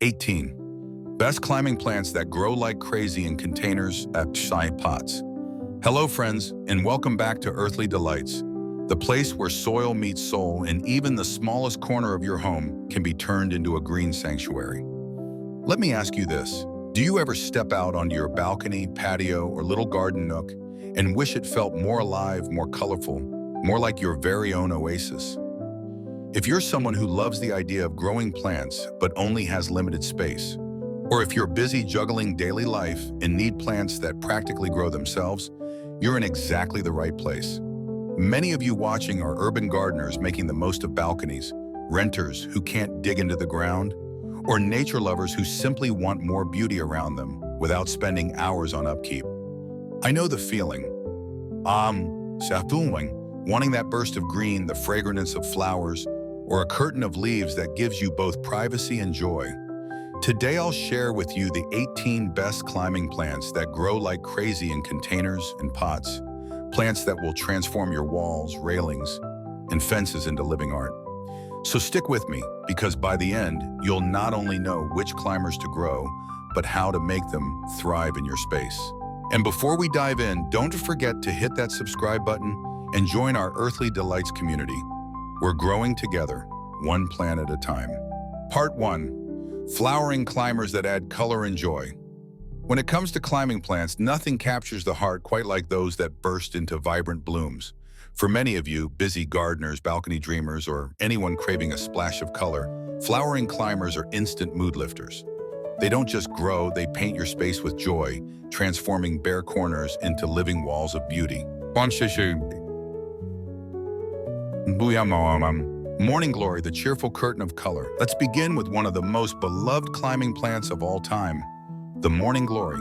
18. Best climbing plants that grow like crazy in containers at shy pots. Hello friends, and welcome back to Earthly Delights, the place where soil meets soul and even the smallest corner of your home can be turned into a green sanctuary. Let me ask you this. Do you ever step out onto your balcony, patio, or little garden nook and wish it felt more alive, more colorful, more like your very own oasis? If you're someone who loves the idea of growing plants but only has limited space, or if you're busy juggling daily life and need plants that practically grow themselves, you're in exactly the right place. Many of you watching are urban gardeners making the most of balconies, renters who can't dig into the ground, or nature lovers who simply want more beauty around them without spending hours on upkeep. I know the feeling. Wanting that burst of green, the fragrance of flowers, or a curtain of leaves that gives you both privacy and joy. Today I'll share with you the 18 best climbing plants that grow like crazy in containers and pots. Plants that will transform your walls, railings, and fences into living art. So stick with me, because by the end, you'll not only know which climbers to grow, but how to make them thrive in your space. And before we dive in, don't forget to hit that subscribe button and join our Earthly Delights community. We're growing together, one plant at a time. Part 1. Flowering climbers that add color and joy. When it comes to climbing plants, nothing captures the heart quite like those that burst into vibrant blooms. For many of you, busy gardeners, balcony dreamers, or anyone craving a splash of color, flowering climbers are instant mood lifters. They don't just grow, they paint your space with joy, transforming bare corners into living walls of beauty. Morning Glory, the cheerful curtain of color. Let's begin with one of the most beloved climbing plants of all time, the Morning Glory.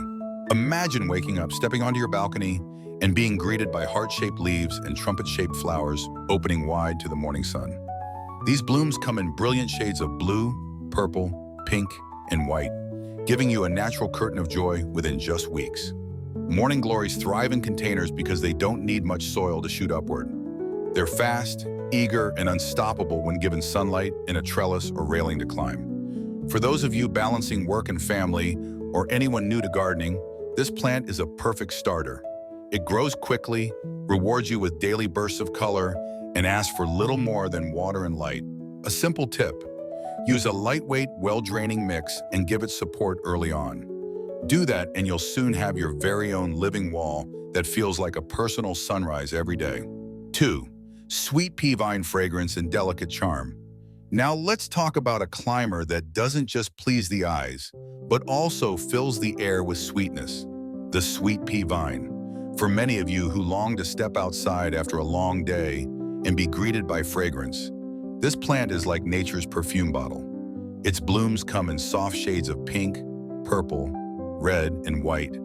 Imagine waking up, stepping onto your balcony, and being greeted by heart-shaped leaves and trumpet-shaped flowers opening wide to the morning sun. These blooms come in brilliant shades of blue, purple, pink, and white, giving you a natural curtain of joy within just weeks. Morning Glories thrive in containers because they don't need much soil to shoot upward. They're fast, eager, and unstoppable when given sunlight in a trellis or railing to climb. For those of you balancing work and family, or anyone new to gardening, this plant is a perfect starter. It grows quickly, rewards you with daily bursts of color, and asks for little more than water and light. A simple tip: use a lightweight, well-draining mix and give it support early on. Do that and you'll soon have your very own living wall that feels like a personal sunrise every day. 2. Sweet pea vine fragrance and delicate charm. Now let's talk about a climber that doesn't just please the eyes, but also fills the air with sweetness. The sweet pea vine. For many of you who long to step outside after a long day and be greeted by fragrance, this plant is like nature's perfume bottle. Its blooms come in soft shades of pink, purple, red, and white,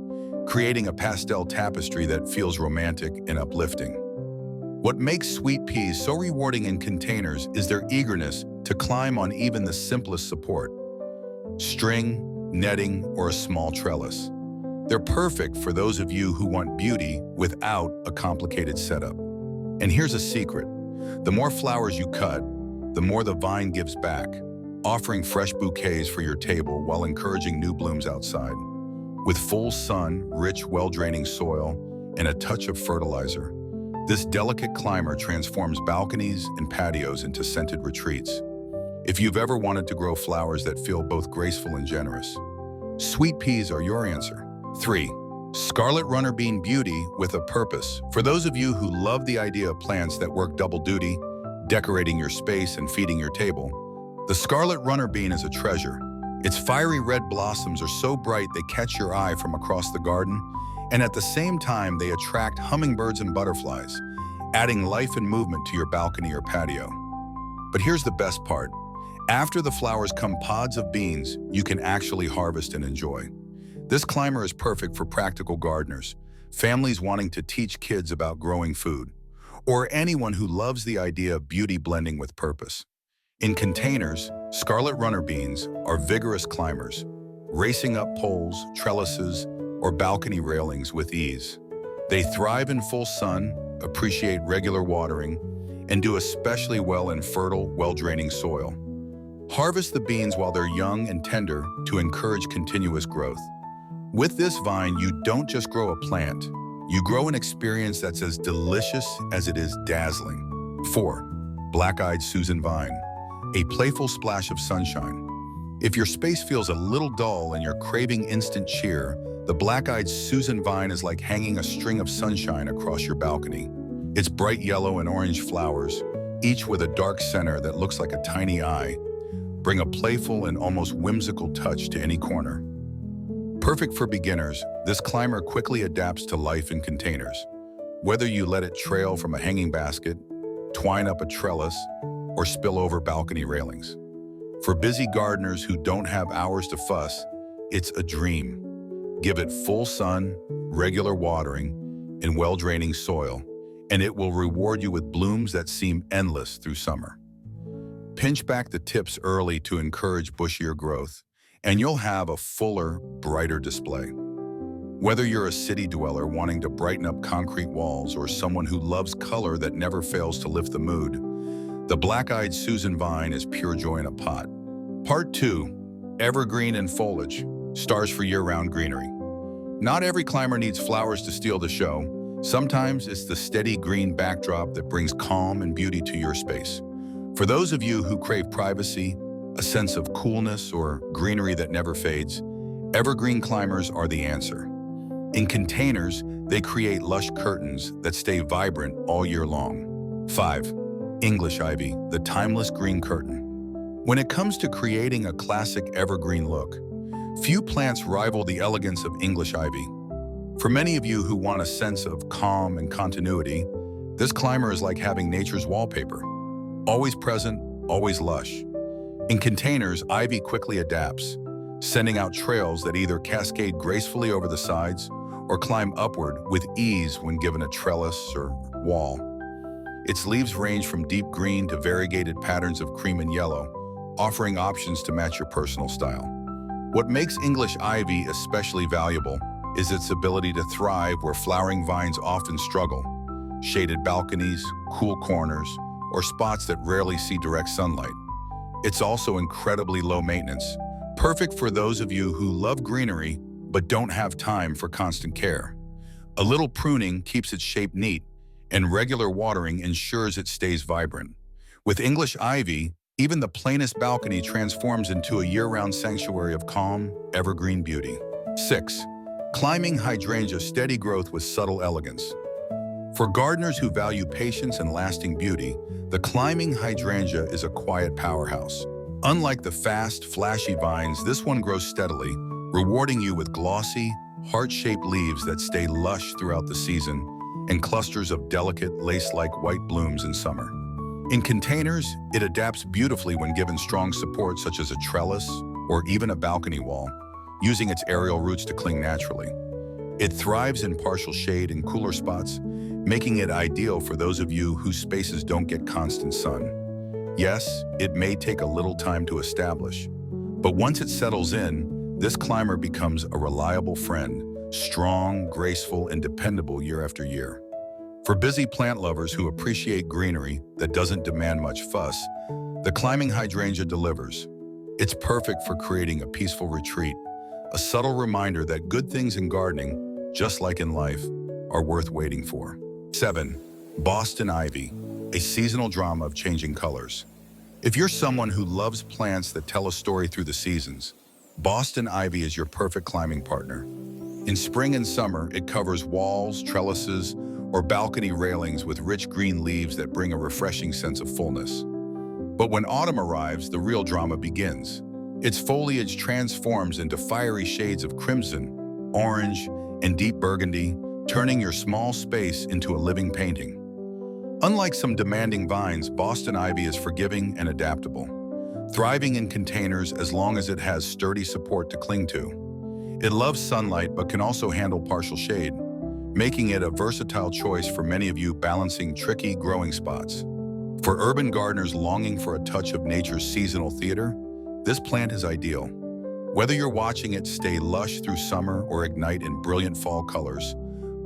creating a pastel tapestry that feels romantic and uplifting. What makes sweet peas so rewarding in containers is their eagerness to climb on even the simplest support: string, netting, or a small trellis. They're perfect for those of you who want beauty without a complicated setup. And here's a secret: the more flowers you cut, the more the vine gives back, offering fresh bouquets for your table while encouraging new blooms outside. With full sun, rich, well-draining soil, and a touch of fertilizer, this delicate climber transforms balconies and patios into scented retreats. If you've ever wanted to grow flowers that feel both graceful and generous, sweet peas are your answer. 3. Scarlet runner bean beauty with a purpose. For those of you who love the idea of plants that work double duty, decorating your space and feeding your table, the scarlet runner bean is a treasure. Its fiery red blossoms are so bright they catch your eye from across the garden, and at the same time they attract hummingbirds and butterflies, adding life and movement to your balcony or patio. But here's the best part. After the flowers come pods of beans you can actually harvest and enjoy. This climber is perfect for practical gardeners, families wanting to teach kids about growing food, or anyone who loves the idea of beauty blending with purpose. In containers, scarlet runner beans are vigorous climbers, racing up poles, trellises, or balcony railings with ease. They thrive in full sun, appreciate regular watering, and do especially well in fertile, well-draining soil. Harvest the beans while they're young and tender to encourage continuous growth. With this vine, you don't just grow a plant, you grow an experience that's as delicious as it is dazzling. 4. Black-eyed Susan vine, a playful splash of sunshine. If your space feels a little dull and you're craving instant cheer, the black-eyed Susan vine is like hanging a string of sunshine across your balcony. Its bright yellow and orange flowers, each with a dark center that looks like a tiny eye, bring a playful and almost whimsical touch to any corner. Perfect for beginners, this climber quickly adapts to life in containers. Whether you let it trail from a hanging basket, twine up a trellis, or spill over balcony railings. For busy gardeners who don't have hours to fuss, it's a dream. Give it full sun, regular watering, and well-draining soil, and it will reward you with blooms that seem endless through summer. Pinch back the tips early to encourage bushier growth, and you'll have a fuller, brighter display. Whether you're a city dweller wanting to brighten up concrete walls or someone who loves color that never fails to lift the mood, the black-eyed Susan vine is pure joy in a pot. Part 2, Evergreen and Foliage, stars for year-round greenery. Not every climber needs flowers to steal the show. Sometimes it's the steady green backdrop that brings calm and beauty to your space. For those of you who crave privacy, a sense of coolness, or greenery that never fades, evergreen climbers are the answer. In containers, they create lush curtains that stay vibrant all year long. 5. English ivy, the timeless green curtain. When it comes to creating a classic evergreen look, few plants rival the elegance of English ivy. For many of you who want a sense of calm and continuity, this climber is like having nature's wallpaper. Always present, always lush. In containers, ivy quickly adapts, sending out trails that either cascade gracefully over the sides or climb upward with ease when given a trellis or wall. Its leaves range from deep green to variegated patterns of cream and yellow, offering options to match your personal style. What makes English ivy especially valuable is its ability to thrive where flowering vines often struggle: shaded balconies, cool corners, or spots that rarely see direct sunlight. It's also incredibly low maintenance, perfect for those of you who love greenery but don't have time for constant care. A little pruning keeps its shape neat, and regular watering ensures it stays vibrant. With English ivy, even the plainest balcony transforms into a year-round sanctuary of calm, evergreen beauty. 6. Climbing hydrangea, steady growth with subtle elegance. For gardeners who value patience and lasting beauty, the climbing hydrangea is a quiet powerhouse. Unlike the fast, flashy vines, this one grows steadily, rewarding you with glossy, heart-shaped leaves that stay lush throughout the season and clusters of delicate, lace-like white blooms in summer. In containers, it adapts beautifully when given strong support such as a trellis or even a balcony wall, using its aerial roots to cling naturally. It thrives in partial shade and cooler spots, making it ideal for those of you whose spaces don't get constant sun. Yes, it may take a little time to establish, but once it settles in, this climber becomes a reliable friend, strong, graceful, and dependable year after year. For busy plant lovers who appreciate greenery that doesn't demand much fuss, the climbing hydrangea delivers. It's perfect for creating a peaceful retreat, a subtle reminder that good things in gardening, just like in life, are worth waiting for. 7. Boston ivy, a seasonal drama of changing colors. If you're someone who loves plants that tell a story through the seasons, Boston ivy is your perfect climbing partner. In spring and summer, it covers walls, trellises, or balcony railings with rich green leaves that bring a refreshing sense of fullness. But when autumn arrives, the real drama begins. Its foliage transforms into fiery shades of crimson, orange, and deep burgundy, turning your small space into a living painting. Unlike some demanding vines, Boston ivy is forgiving and adaptable, thriving in containers as long as it has sturdy support to cling to. It loves sunlight but can also handle partial shade, making it a versatile choice for many of you balancing tricky growing spots. For urban gardeners longing for a touch of nature's seasonal theater, this plant is ideal. Whether you're watching it stay lush through summer or ignite in brilliant fall colors,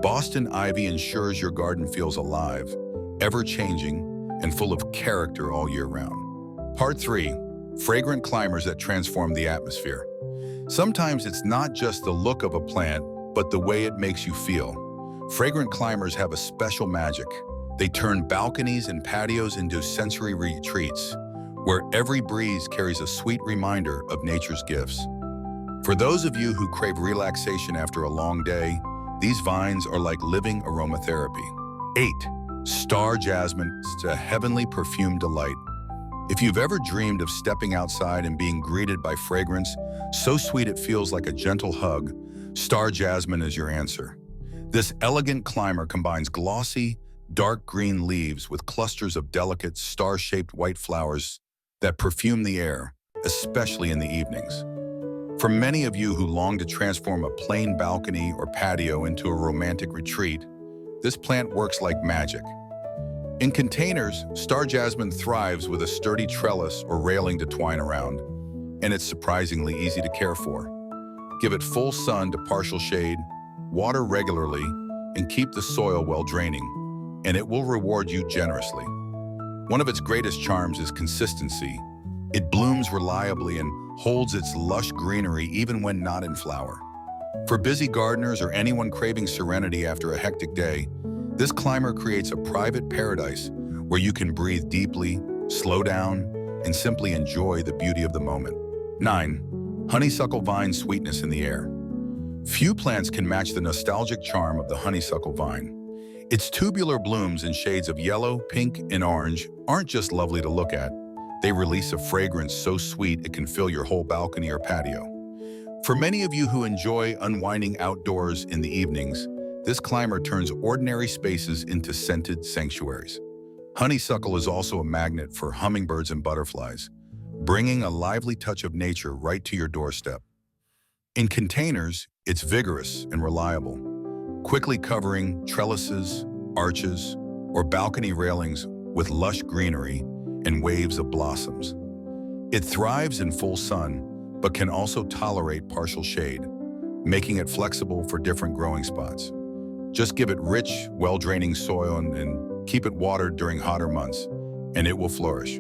Boston ivy ensures your garden feels alive, ever-changing, and full of character all year round. Part 3. fragrant climbers that transform the atmosphere. Sometimes it's not just the look of a plant, but the way it makes you feel. Fragrant climbers have a special magic. They turn balconies and patios into sensory retreats, where every breeze carries a sweet reminder of nature's gifts. For those of you who crave relaxation after a long day, these vines are like living aromatherapy. 8. Star jasmine is a heavenly perfumed delight. If you've ever dreamed of stepping outside and being greeted by fragrance so sweet it feels like a gentle hug, star jasmine is your answer. This elegant climber combines glossy, dark green leaves with clusters of delicate, star-shaped white flowers that perfume the air, especially in the evenings. For many of you who long to transform a plain balcony or patio into a romantic retreat, this plant works like magic. In containers, star jasmine thrives with a sturdy trellis or railing to twine around, and it's surprisingly easy to care for. Give it full sun to partial shade, water regularly, and keep the soil well draining, and it will reward you generously. One of its greatest charms is consistency. It blooms reliably and holds its lush greenery even when not in flower. For busy gardeners or anyone craving serenity after a hectic day, this climber creates a private paradise where you can breathe deeply, slow down, and simply enjoy the beauty of the moment. 9. Honeysuckle vine sweetness in the air. Few plants can match the nostalgic charm of the honeysuckle vine. Its tubular blooms in shades of yellow, pink, and orange aren't just lovely to look at. They release a fragrance so sweet it can fill your whole balcony or patio. For many of you who enjoy unwinding outdoors in the evenings, this climber turns ordinary spaces into scented sanctuaries. Honeysuckle is also a magnet for hummingbirds and butterflies, bringing a lively touch of nature right to your doorstep. In containers, it's vigorous and reliable, quickly covering trellises, arches, or balcony railings with lush greenery and waves of blossoms. It thrives in full sun, but can also tolerate partial shade, making it flexible for different growing spots. Just give it rich, well-draining soil and keep it watered during hotter months, and it will flourish.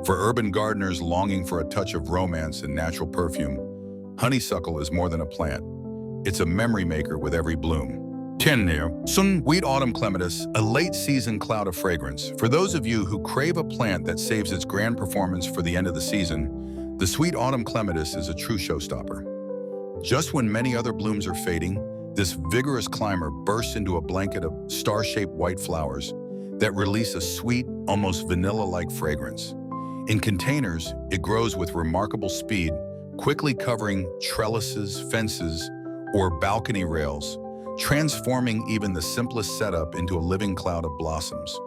For urban gardeners longing for a touch of romance and natural perfume, honeysuckle is more than a plant. It's a memory maker with every bloom. 10. Sweet autumn clematis, a late-season cloud of fragrance. For those of you who crave a plant that saves its grand performance for the end of the season, the sweet autumn clematis is a true showstopper. Just when many other blooms are fading, this vigorous climber bursts into a blanket of star-shaped white flowers that release a sweet, almost vanilla-like fragrance. In containers, it grows with remarkable speed, quickly covering trellises, fences, or balcony rails, transforming even the simplest setup into a living cloud of blossoms.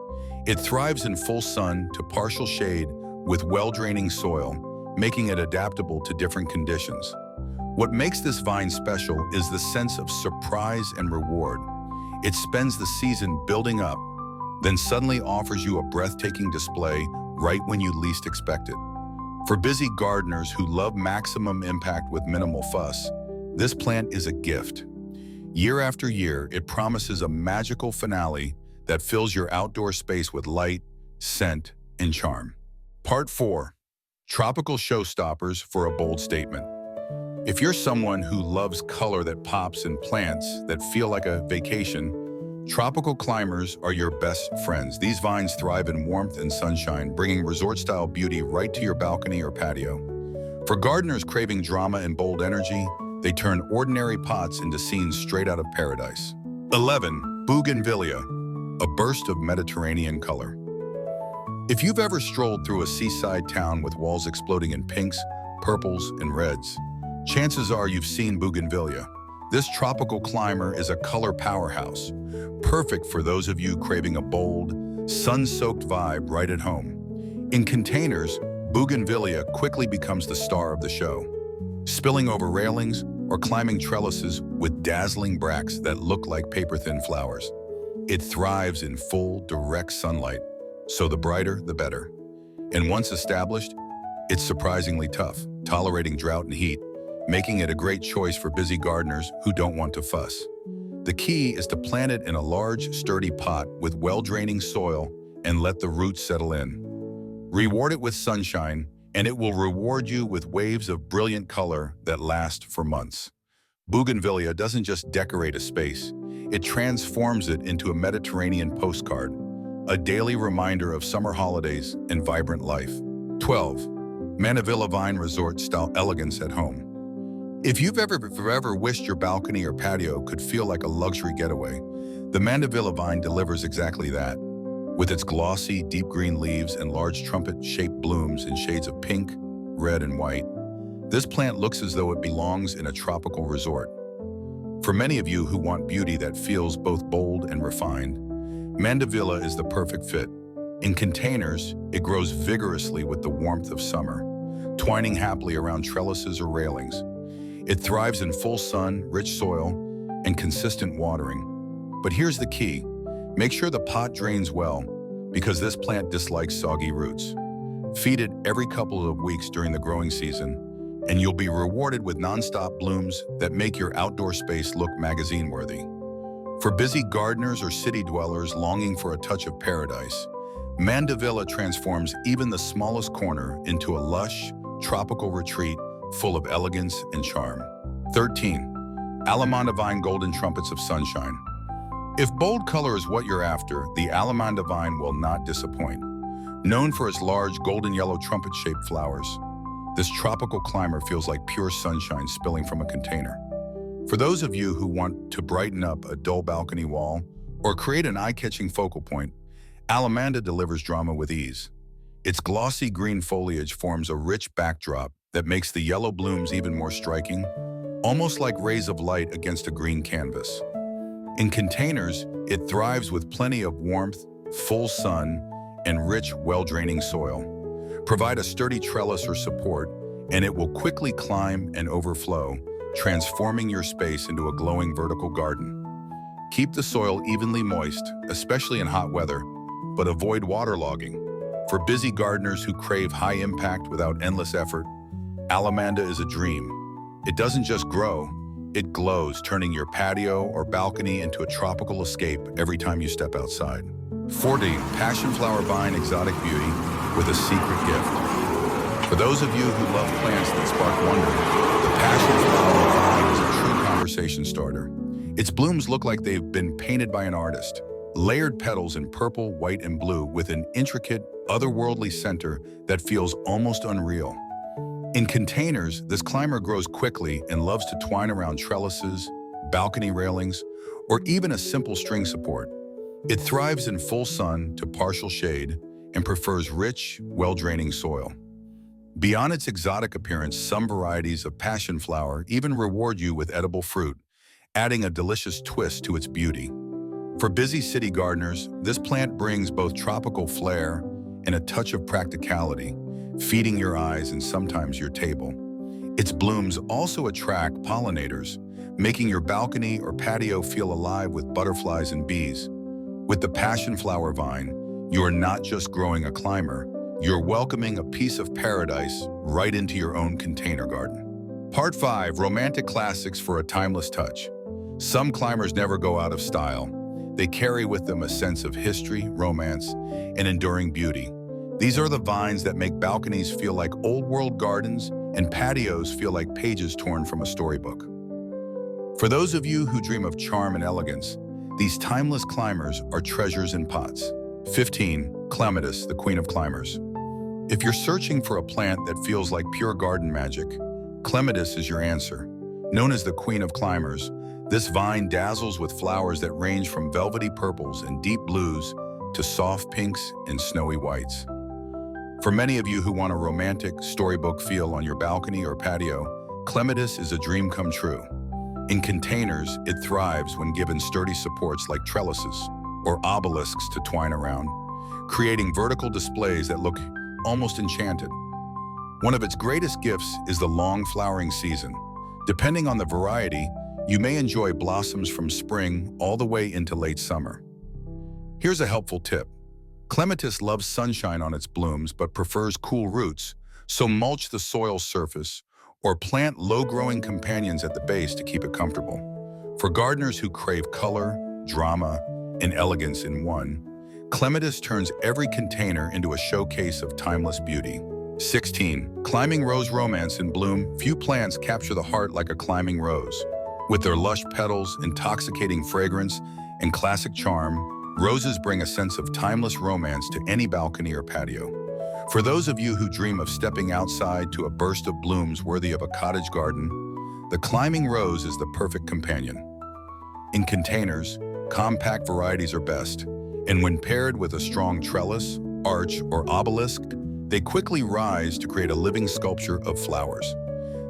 It thrives in full sun to partial shade with well-draining soil, making it adaptable to different conditions. What makes this vine special is the sense of surprise and reward. It spends the season building up, then suddenly offers you a breathtaking display right when you least expect it. For busy gardeners who love maximum impact with minimal fuss, this plant is a gift. Year after year, it promises a magical finale that fills your outdoor space with light, scent, and charm. Part 4. Tropical showstoppers for a bold statement. If you're someone who loves color that pops and plants that feel like a vacation, tropical climbers are your best friends. These vines thrive in warmth and sunshine, bringing resort-style beauty right to your balcony or patio. For gardeners craving drama and bold energy, they turn ordinary pots into scenes straight out of paradise. 11. Bougainvillea, a burst of Mediterranean color. If you've ever strolled through a seaside town with walls exploding in pinks, purples, and reds, chances are you've seen bougainvillea. This tropical climber is a color powerhouse, perfect for those of you craving a bold, sun-soaked vibe right at home. In containers, bougainvillea quickly becomes the star of the show, spilling over railings or climbing trellises with dazzling bracts that look like paper-thin flowers. It thrives in full, direct sunlight, so the brighter, the better. And once established, it's surprisingly tough, tolerating drought and heat, making it a great choice for busy gardeners who don't want to fuss. The key is to plant it in a large, sturdy pot with well-draining soil and let the roots settle in. Reward it with sunshine, and it will reward you with waves of brilliant color that last for months. Bougainvillea doesn't just decorate a space, it transforms it into a Mediterranean postcard, a daily reminder of summer holidays and vibrant life. 12. Mandevilla Vine Resort-style elegance at home. If you've ever wished your balcony or patio could feel like a luxury getaway, the Mandevilla Vine delivers exactly that. With its glossy, deep green leaves and large trumpet-shaped blooms in shades of pink, red, and white, this plant looks as though it belongs in a tropical resort. For many of you who want beauty that feels both bold and refined, Mandevilla is the perfect fit. In containers, it grows vigorously with the warmth of summer, twining happily around trellises or railings. It thrives in full sun, rich soil, and consistent watering. But here's the key. Make sure the pot drains well, because this plant dislikes soggy roots. Feed it every couple of weeks during the growing season, and you'll be rewarded with nonstop blooms that make your outdoor space look magazine-worthy. For busy gardeners or city dwellers longing for a touch of paradise, Mandevilla transforms even the smallest corner into a lush, tropical retreat full of elegance and charm. 13. Allamanda Vine Golden Trumpets of Sunshine. If bold color is what you're after, the Allamanda vine will not disappoint. Known for its large golden yellow trumpet-shaped flowers, this tropical climber feels like pure sunshine spilling from a container. For those of you who want to brighten up a dull balcony wall or create an eye-catching focal point, Allamanda delivers drama with ease. Its glossy green foliage forms a rich backdrop that makes the yellow blooms even more striking, almost like rays of light against a green canvas. In containers, it thrives with plenty of warmth, full sun, and rich, well-draining soil. Provide a sturdy trellis or support, and it will quickly climb and overflow, transforming your space into a glowing vertical garden. Keep the soil evenly moist, especially in hot weather, but avoid waterlogging. For busy gardeners who crave high impact without endless effort, Allamanda is a dream. It doesn't just grow, it glows, turning your patio or balcony into a tropical escape every time you step outside. 40. Passion Flower Vine Exotic Beauty with a secret gift. For those of you who love plants that spark wonder, the passion flower vine is a true conversation starter. Its blooms look like they've been painted by an artist. Layered petals in purple, white, and blue with an intricate, otherworldly center that feels almost unreal. In containers, this climber grows quickly and loves to twine around trellises, balcony railings, or even a simple string support. It thrives in full sun to partial shade and prefers rich, well-draining soil. Beyond its exotic appearance, some varieties of passion flower even reward you with edible fruit, adding a delicious twist to its beauty. For busy city gardeners, this plant brings both tropical flair and a touch of practicality, feeding your eyes and sometimes your table. Its blooms also attract pollinators, making your balcony or patio feel alive with butterflies and bees. With the passion flower vine, you are not just growing a climber, you're welcoming a piece of paradise right into your own container garden. Part 5. Romantic Classics for a Timeless Touch. Some climbers never go out of style. They carry with them a sense of history, romance, and enduring beauty. These are the vines that make balconies feel like old-world gardens and patios feel like pages torn from a storybook. For those of you who dream of charm and elegance, these timeless climbers are treasures in pots. 15. Clematis, the queen of climbers. If you're searching for a plant that feels like pure garden magic, clematis is your answer. Known as the queen of climbers, this vine dazzles with flowers that range from velvety purples and deep blues to soft pinks and snowy whites. For many of you who want a romantic, storybook feel on your balcony or patio, clematis is a dream come true. In containers, it thrives when given sturdy supports like trellises or obelisks to twine around, creating vertical displays that look almost enchanted. One of its greatest gifts is the long flowering season. Depending on the variety, you may enjoy blossoms from spring all the way into late summer. Here's a helpful tip. Clematis loves sunshine on its blooms but prefers cool roots, so mulch the soil surface or plant low-growing companions at the base to keep it comfortable. For gardeners who crave color, drama, and elegance in one, clematis turns every container into a showcase of timeless beauty. 16. Climbing rose romance in bloom. Few plants capture the heart like a climbing rose. With their lush petals, intoxicating fragrance, and classic charm, roses bring a sense of timeless romance to any balcony or patio. For those of you who dream of stepping outside to a burst of blooms worthy of a cottage garden, the climbing rose is the perfect companion. In containers, compact varieties are best, and when paired with a strong trellis, arch, or obelisk, they quickly rise to create a living sculpture of flowers.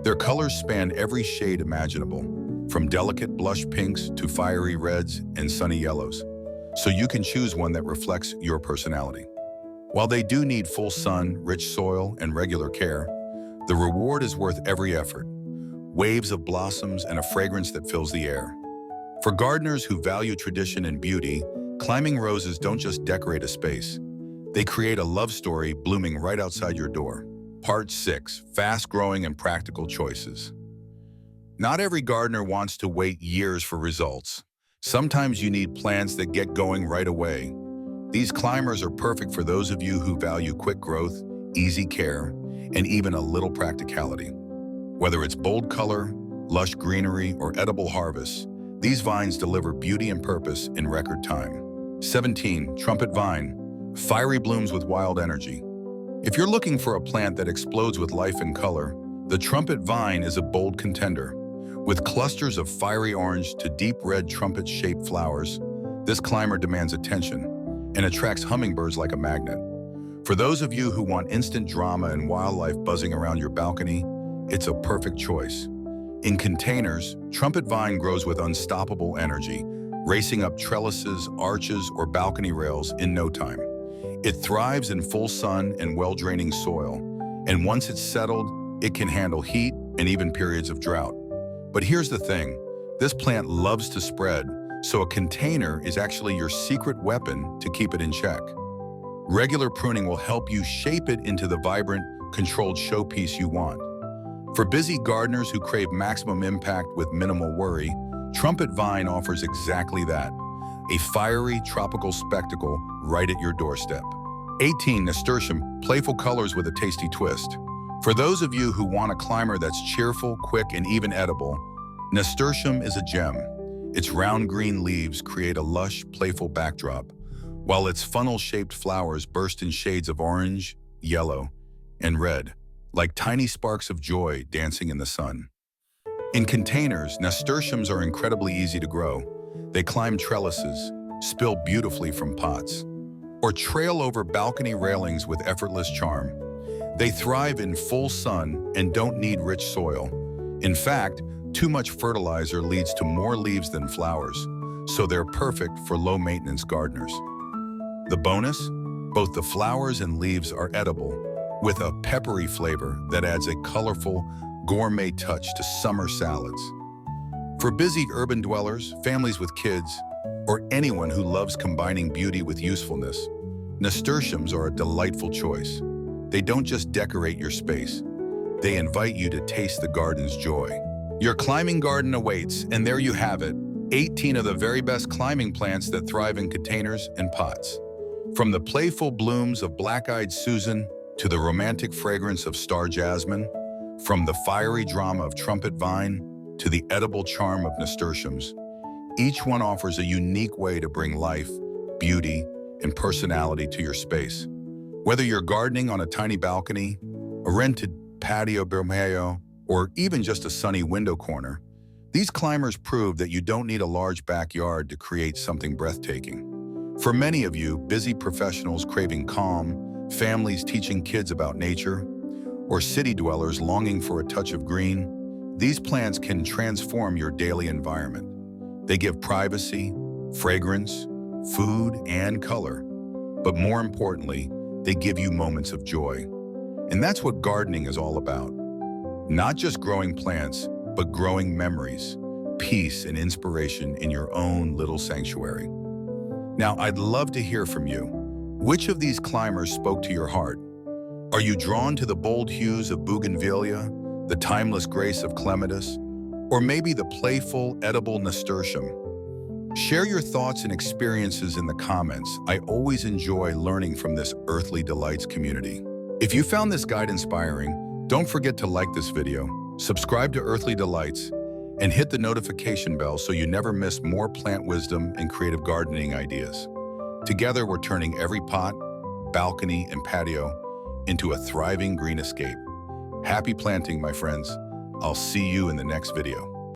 Their colors span every shade imaginable, from delicate blush pinks to fiery reds and sunny yellows, so you can choose one that reflects your personality. While they do need full sun, rich soil, and regular care, the reward is worth every effort. Waves of blossoms and a fragrance that fills the air. For gardeners who value tradition and beauty, climbing roses don't just decorate a space. They create a love story blooming right outside your door. Part 6. Fast-growing and practical choices. Not every gardener wants to wait years for results. Sometimes you need plants that get going right away. These climbers are perfect for those of you who value quick growth, easy care, and even a little practicality. Whether it's bold color, lush greenery, or edible harvests, these vines deliver beauty and purpose in record time. 17. Trumpet vine. Fiery blooms with wild energy. If you're looking for a plant that explodes with life and color, the trumpet vine is a bold contender. With clusters of fiery orange to deep red trumpet-shaped flowers, this climber demands attention and attracts hummingbirds like a magnet. For those of you who want instant drama and wildlife buzzing around your balcony, it's a perfect choice. In containers, trumpet vine grows with unstoppable energy, racing up trellises, arches, or balcony rails in no time. It thrives in full sun and well-draining soil, and once it's settled, it can handle heat and even periods of drought. But here's the thing, this plant loves to spread, so a container is actually your secret weapon to keep it in check. Regular pruning will help you shape it into the vibrant, controlled showpiece you want. For busy gardeners who crave maximum impact with minimal worry, trumpet vine offers exactly that. A fiery, tropical spectacle right at your doorstep. 18. Nasturtium, playful colors with a tasty twist. For those of you who want a climber that's cheerful, quick, and even edible, nasturtium is a gem. Its round green leaves create a lush, playful backdrop, while its funnel-shaped flowers burst in shades of orange, yellow, and red, like tiny sparks of joy dancing in the sun. In containers, nasturtiums are incredibly easy to grow. They climb trellises, spill beautifully from pots, or trail over balcony railings with effortless charm. They thrive in full sun and don't need rich soil. In fact, too much fertilizer leads to more leaves than flowers, so they're perfect for low-maintenance gardeners. The bonus? Both the flowers and leaves are edible, with a peppery flavor that adds a colorful, gourmet touch to summer salads. For busy urban dwellers, families with kids, or anyone who loves combining beauty with usefulness, nasturtiums are a delightful choice. They don't just decorate your space, they invite you to taste the garden's joy. Your climbing garden awaits, and there you have it, 18 of the very best climbing plants that thrive in containers and pots. From the playful blooms of black-eyed Susan to the romantic fragrance of star jasmine, from the fiery drama of trumpet vine to the edible charm of nasturtiums, each one offers a unique way to bring life, beauty, and personality to your space. Whether you're gardening on a tiny balcony, a rented patio, or even just a sunny window corner, these climbers prove that you don't need a large backyard to create something breathtaking. For many of you, busy professionals craving calm, families teaching kids about nature, or city dwellers longing for a touch of green, these plants can transform your daily environment. They give privacy, fragrance, food, and color. But more importantly, they give you moments of joy. And that's what gardening is all about. Not just growing plants, but growing memories, peace, and inspiration in your own little sanctuary. Now, I'd love to hear from you. Which of these climbers spoke to your heart? Are you drawn to the bold hues of bougainvillea, the timeless grace of clematis, or maybe the playful, edible nasturtium? Share your thoughts and experiences in the comments. I always enjoy learning from this Earthly Delights community. If you found this guide inspiring, don't forget to like this video, subscribe to Earthly Delights, and hit the notification bell so you never miss more plant wisdom and creative gardening ideas. Together, we're turning every pot, balcony, and patio into a thriving green escape. Happy planting, my friends. I'll see you in the next video.